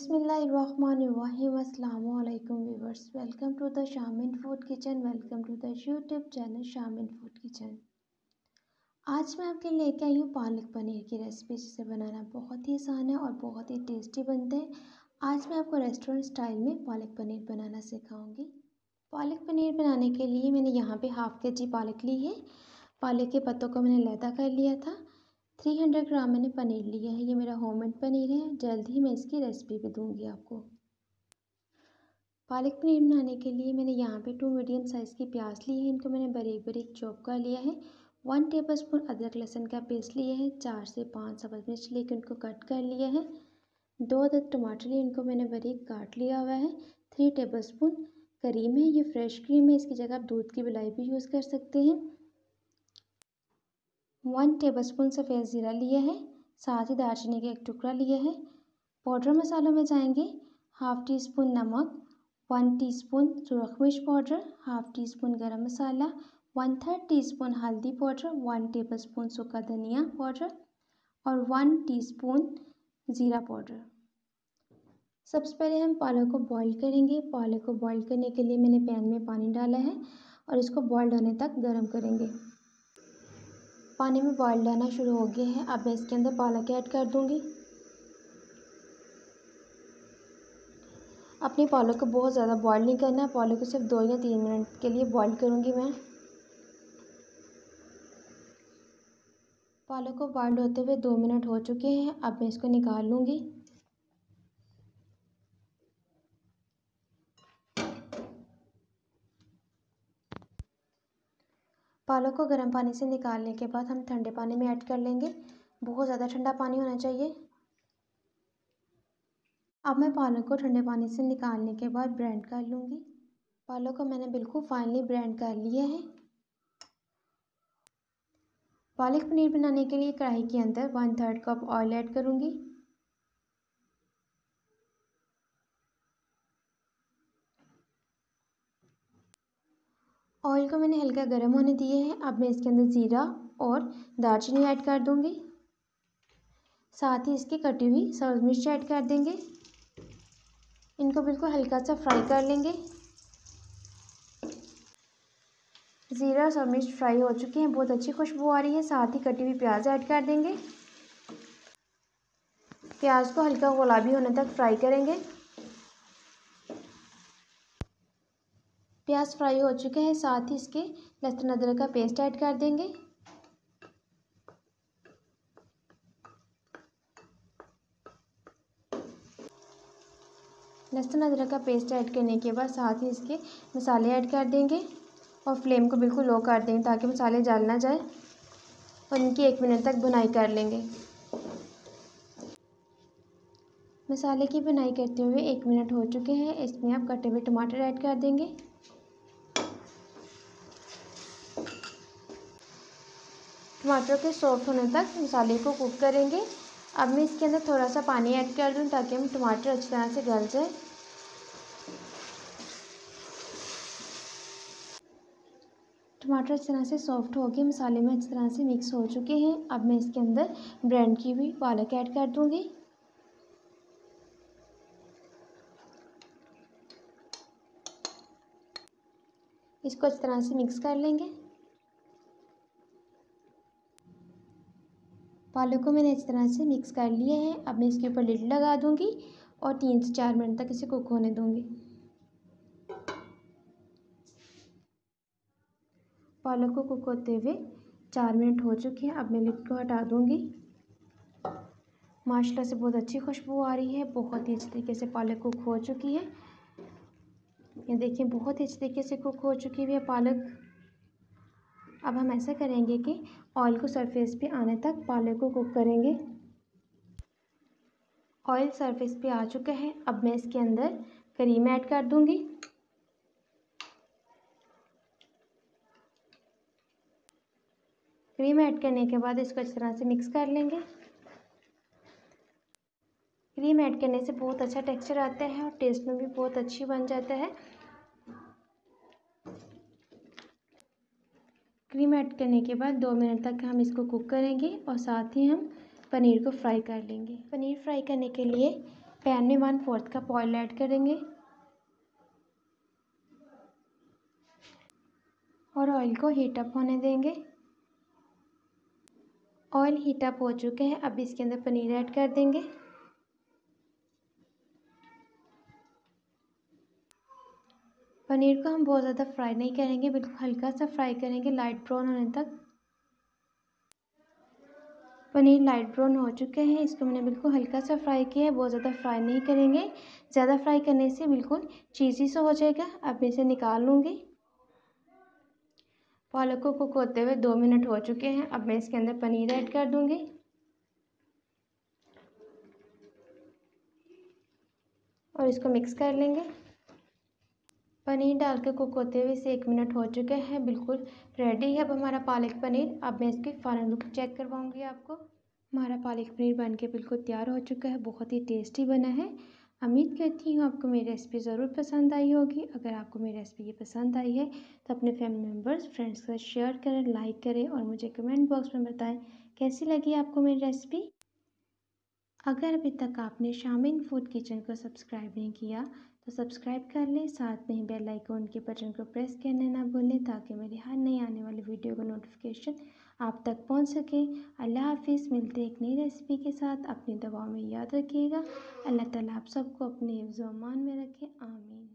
बिस्मिल्लाहिर्रहमानिर्रहीम। अस्सलामु अलैकुम viewers, welcome to the Shamin food kitchen. Welcome to the YouTube channel Shamin food kitchen. आज मैं आपके लिए लेके आई हूँ पालक पनीर की रेसिपी, जिसे बनाना बहुत ही आसान है और बहुत ही टेस्टी बनते हैं। आज मैं आपको रेस्टोरेंट स्टाइल में पालक पनीर बनाना सिखाऊंगी। पालक पनीर बनाने के लिए मैंने यहाँ पे हाफ़ kg पालक ली है। पालक के पत्तों को मैंने लैदा कर लिया था। 300 ग्राम मैंने पनीर लिया है। ये मेरा होममेड पनीर है। जल्द ही मैं इसकी रेसिपी भी दूंगी आपको। पालक पनीर बनाने के लिए मैंने यहाँ पे 2 मीडियम साइज़ की प्याज ली है। इनको मैंने बारीक बारीक चॉप कर लिया है। 1 टेबलस्पून अदरक लहसुन का पेस्ट लिया है। 4 से 5 सब्ज़ मिर्च लेकर उनको कट कर लिया है। 2 अदद टमाटर लिए, इनको मैंने बारीक काट लिया हुआ है। 3 टेबलस्पून क्रीम है, ये फ्रेश क्रीम है। इसकी जगह आप दूध की मलाई भी यूज़ कर सकते हैं। 1 टेबलस्पून सफ़ेद ज़ीरा लिया है। साथ ही दालचीनी का एक टुकड़ा लिया है। पाउडर मसालों में जाएंगे हाफ़ टी स्पून नमक, 1 टीस्पून सुरख मिर्च पाउडर, हाफ़ टी स्पून गरम मसाला, 1/3 टीस्पून हल्दी पाउडर, 1 टेबलस्पून सूखा धनिया पाउडर और 1 टीस्पून ज़ीरा पाउडर। सबसे पहले हम पालक को बॉईल करेंगे। पालक को बॉईल करने के लिए मैंने पैन में पानी डाला है और इसको बॉइल्ड होने तक गर्म करेंगे। पानी में बॉइल्ड आना शुरू हो गया है। अब मैं इसके अंदर पालक ऐड कर दूंगी। अपनी पालक को बहुत ज़्यादा बॉईल नहीं करना है। पालक को सिर्फ 2 या 3 मिनट के लिए बॉईल करूंगी मैं। पालक को बॉइल्ड होते हुए 2 मिनट हो चुके हैं। अब मैं इसको निकाल लूँगी। पालक को गर्म पानी से निकालने के बाद हम ठंडे पानी में ऐड कर लेंगे। बहुत ज़्यादा ठंडा पानी होना चाहिए। अब मैं पालक को ठंडे पानी से निकालने के बाद ब्लेंड कर लूँगी। पालक को मैंने बिल्कुल फाइनली ब्लेंड कर लिया है। पालक पनीर बनाने के लिए कढ़ाई के अंदर 1/3 कप ऑयल ऐड करूँगी। ऑयल को मैंने हल्का गर्म होने दिए हैं। अब मैं इसके अंदर ज़ीरा और दालचीनी ऐड कर दूँगी। साथ ही इसकी कटी हुई सब्ज़ मिर्च ऐड कर देंगे। इनको बिल्कुल हल्का सा फ्राई कर लेंगे। ज़ीरा और सब्ज़ मिर्च फ्राई हो चुके हैं, बहुत अच्छी खुशबू आ रही है। साथ ही कटी हुई प्याज ऐड कर देंगे। प्याज को हल्का गुलाबी होने तक फ्राई करेंगे। प्याज फ्राई हो चुके हैं। साथ ही इसके लहसुन अदरक का पेस्ट ऐड कर देंगे। लहसुन अदरक का पेस्ट ऐड करने के बाद साथ ही इसके मसाले ऐड कर देंगे और फ्लेम को बिल्कुल लो कर देंगे ताकि मसाले जल ना जाए और इनकी 1 मिनट तक भुनाई कर लेंगे। मसाले की भुनाई करते हुए 1 मिनट हो चुके हैं। इसमें आप कटे हुए टमाटर ऐड कर देंगे। टमाटर के सॉफ्ट होने तक मसाले को कुक करेंगे। अब मैं इसके अंदर थोड़ा सा पानी ऐड कर दूं ताकि हम टमाटर अच्छी तरह से गल जाए। टमाटर अच्छी तरह से सॉफ्ट हो गए, मसाले में अच्छी तरह से मिक्स हो चुके हैं। अब मैं इसके अंदर ब्लेंड की हुई पालक ऐड कर दूंगी। इसको अच्छी तरह से मिक्स कर लेंगे। पालक को मैंने अच्छी तरह से मिक्स कर लिया है। अब मैं इसके ऊपर लिड लगा दूंगी और 3 से 4 मिनट तक इसे कुक होने दूंगी। पालक को कुक होते हुए 4 मिनट हो चुके हैं। अब मैं लिड को हटा दूंगी। माशाल्लाह से बहुत अच्छी खुशबू आ रही है। बहुत ही अच्छी तरीके से पालक कुक हो चुकी है। ये देखिए, बहुत ही अच्छी तरीके से कुक हो चुकी है पालक। अब हम ऐसा करेंगे कि ऑयल को सरफेस पे आने तक पालक को कुक करेंगे। ऑयल सरफेस पे आ चुका है। अब मैं इसके अंदर क्रीम ऐड कर दूंगी। क्रीम ऐड करने के बाद इसको अच्छी तरह से मिक्स कर लेंगे। क्रीम ऐड करने से बहुत अच्छा टेक्सचर आता है और टेस्ट में भी बहुत अच्छी बन जाता है। क्रीम ऐड करने के बाद 2 मिनट तक हम इसको कुक करेंगे और साथ ही हम पनीर को फ्राई कर लेंगे। पनीर फ्राई करने के लिए पैन में 1/4 कप ऑयल ऐड करेंगे और ऑयल को हीट अप होने देंगे। ऑयल हीट अप हो चुके हैं, अब इसके अंदर पनीर ऐड कर देंगे। पनीर को हम बहुत ज़्यादा फ्राई नहीं करेंगे, बिल्कुल हल्का सा फ्राई करेंगे, लाइट ब्राउन होने तक। पनीर लाइट ब्राउन हो चुके हैं, इसको मैंने बिल्कुल हल्का सा फ्राई किया है, बहुत ज़्यादा फ्राई नहीं करेंगे। ज़्यादा फ्राई करने से बिल्कुल चीज़ी सा हो जाएगा। अब मैं इसे निकाल लूँगी। पालक को कुक होते हुए 2 मिनट हो चुके हैं, अब मैं इसके अंदर पनीर ऐड कर दूँगी और इसको मिक्स कर लेंगे। पनीर डाल के कुक होते हुए इसे 1 मिनट हो चुके हैं, बिल्कुल रेडी है अब हमारा पालक पनीर। अब मैं इसकी फाइनल लुक चेक करवाऊँगी आपको। हमारा पालक पनीर बनके बिल्कुल तैयार हो चुका है, बहुत ही टेस्टी बना है। उम्मीद करती हूँ आपको मेरी रेसिपी ज़रूर पसंद आई होगी। अगर आपको मेरी रेसिपी पसंद आई है तो अपने फैमिली मेम्बर्स, फ्रेंड्स के साथ शेयर करें, लाइक करें और मुझे कमेंट बॉक्स में बताएं कैसी लगी आपको मेरी रेसिपी। अगर अभी तक आपने शामिन फूड किचन को सब्सक्राइब नहीं किया तो सब्सक्राइब कर लें, साथ में ही बेल आइकॉन के बटन को प्रेस करना ना भूलें ताकि मेरी हर नई आने वाली वीडियो का नोटिफिकेशन आप तक पहुंच सके। अल्लाह हाफिज़, मिलते हैं एक नई रेसिपी के साथ। अपनी दवाओं में याद रखिएगा। अल्लाह ताला आप सबको अपने हिफ्ज़-ओ-अमान में रखे, आमीन।